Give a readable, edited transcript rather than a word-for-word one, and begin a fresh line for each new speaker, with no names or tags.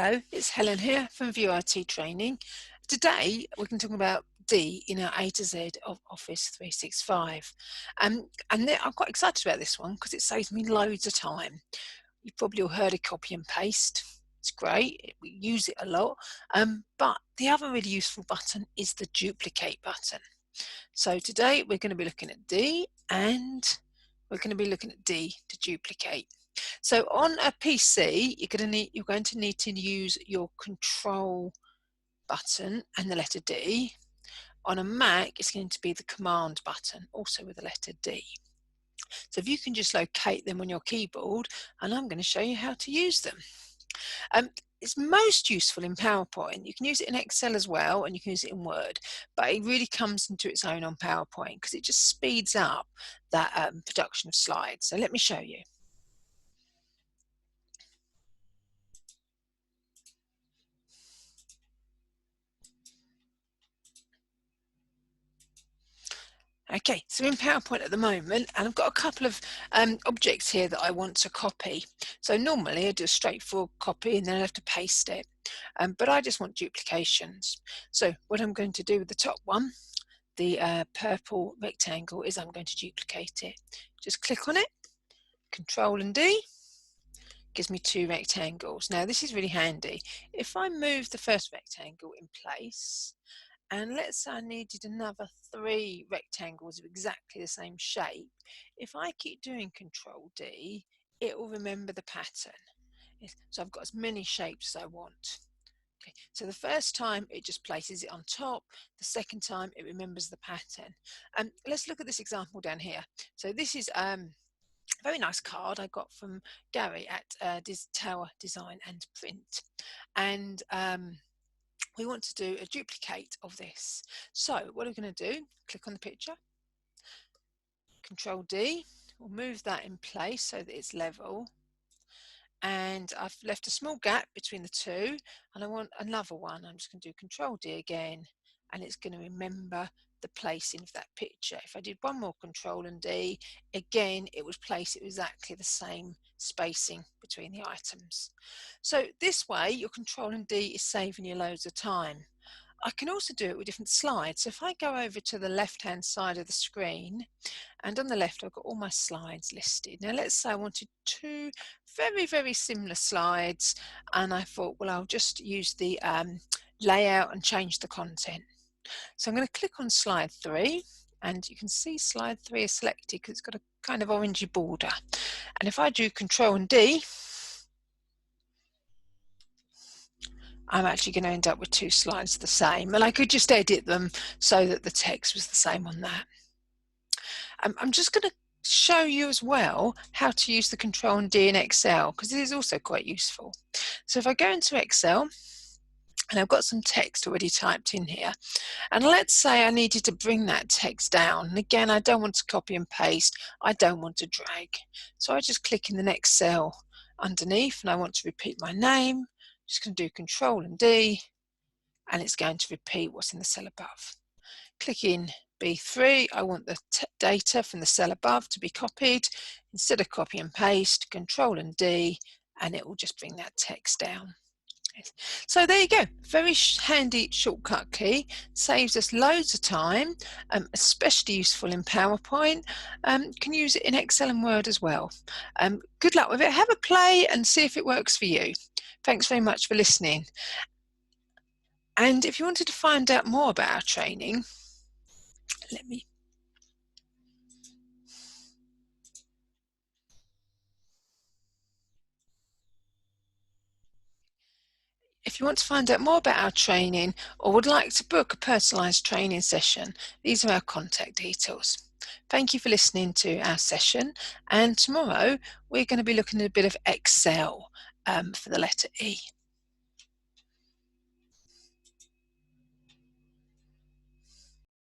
Hello, it's Helen here from View IT Training. Today we're going to talk about D in our A to Z of Office 365. I'm quite excited about this one because it saves me loads of time. You've probably all heard of copy and paste. It's great, we use it a lot. But the other really useful button is the duplicate button. So today we're going to be looking at D and we're going to be looking at D to duplicate. So on a PC, you're going to need to use your Control button and the letter D. On a Mac, it's going to be the Command button, also with the letter D. So if you can just locate them on your keyboard, and I'm going to show you how to use them. It's most useful in PowerPoint. You can use it in Excel as well, and you can use it in Word, but it really comes into its own on PowerPoint because it just speeds up that production of slides. So let me show you. Okay, so in PowerPoint at the moment, and I've got a couple of objects here that I want to copy. So normally I do a straightforward copy and then I have to paste it, but I just want duplications. So what I'm going to do with the top one, the purple rectangle, is I'm going to duplicate it. Just click on it, Ctrl and D, gives me two rectangles. Now this is really handy. If I move the first rectangle in place, and let's say I needed another 3 rectangles of exactly the same shape, if I keep doing Ctrl D, it will remember the pattern. So I've got as many shapes as I want. Okay, so the first time it just places it on top, the second time it remembers the pattern. Let's look at this example down here. So this is a very nice card I got from Gary at Tower Design and Print. And we want to do a duplicate of this. So what we're going to do, click on the picture, Ctrl D, we'll move that in place so that it's level. And I've left a small gap between the two, and I want another one. I'm just going to do Ctrl D again, and it's going to remember the placing of that picture. If I did one more Ctrl and D, again it would place it exactly the same spacing between the items. So this way your Ctrl and D is saving you loads of time. I can also do it with different slides. So if I go over to the left hand side of the screen, and on the left I've got all my slides listed. Now let's say I wanted 2 very similar slides, and I thought, well, I'll just use the layout and change the content. So I'm going to click on slide 3, and you can see slide 3 is selected because it's got a kind of orangey border. And if I do Ctrl and D, I'm actually going to end up with 2 slides the same, and I could just edit them so that the text was the same on that. I'm just going to show you as well how to use the Ctrl and D in Excel, because this is also quite useful. So if I go into Excel, and I've got some text already typed in here, and let's say I needed to bring that text down, and again I don't want to copy and paste, I don't want to drag, so I just click in the next cell underneath, and I want to repeat my name. I'm just going to do Ctrl and D, and it's going to repeat what's in the cell above. Click in B3, I want the data from the cell above to be copied. Instead of copy and paste, Ctrl and D, and it will just bring that text down. So there you go, very handy shortcut key, saves us loads of time, especially useful in PowerPoint. Can use it in Excel and Word as well. Good luck with it, have a play and see if it works for you. Thanks very much for listening. And if you wanted to find out more about our training, If you want to find out more about our training or would like to book a personalised training session, these are our contact details. Thank you for listening to our session, and tomorrow we're going to be looking at a bit of Excel for the letter E.